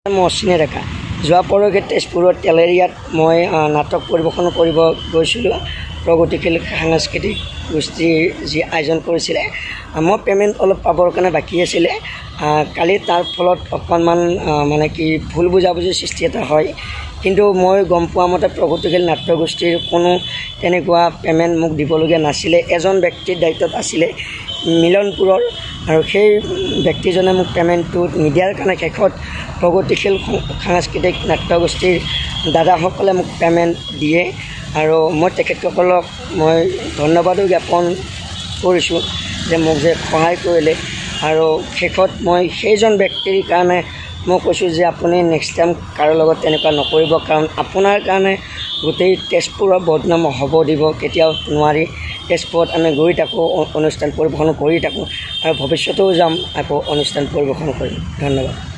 মহচিনে ডেকা যোৱা পৰহি তেজপুৰত তেলেৰিয়াত মই নাটক পৰিৱেশন কৰিব গৈছিলোঁ প্ৰগতিশীল সাংস্কৃতিক গোষ্ঠীৰ যি আয়োজন কৰিছিলে মই পে'মেণ্ট অলপ পাবৰ কাৰণে বাকী আছিলে কালি তাৰ ফলত অকণমান মানে কি ভুল বুজাবুজিৰ সৃষ্টি এটা হয় কিন্তু মই গম পোৱা মতে প্ৰগতিশীল নাট্যগোষ্ঠীৰ কোনো তেনেকুৱা পে'মেণ্ট মোক দিবলগীয়া নাছিলে এজন ব্যক্তিৰ দায়িত্বত আছিলে মিলনপুৰৰ আৰু সেই ব্যক্তিজনে মোক পে'মেণ্টটো নিদিয়াৰ কাৰণে শেষত প্ৰগতিশীল সাংস্কৃতিক নাট্যগোষ্ঠীৰ দাদাসকলে মোক পে'মেণ্ট দিয়ে আৰু মই তেখেতসকলক মই ধন্যবাদো জ্ঞাপন কৰিছোঁ যে মোক যে সহায় কৰিলে আৰু শেষত মই সেইজন ব্যক্তিৰ কাৰণে মই কৈছোঁ যে আপুনি নেক্সট টাইম কাৰো লগত তেনেকুৱা নকৰিব কাৰণ আপোনাৰ কাৰণে গোটেই তেজপুৰৰ বদনাম হ'ব দিব কেতিয়াও নোৱাৰি তেজপুৰত আমি গৈ থাকোঁ অনুষ্ঠান পৰিৱেশন কৰি থাকোঁ আৰু ভৱিষ্যতেও যাম আকৌ অনুষ্ঠান পৰিৱেশন কৰিম ধন্যবাদ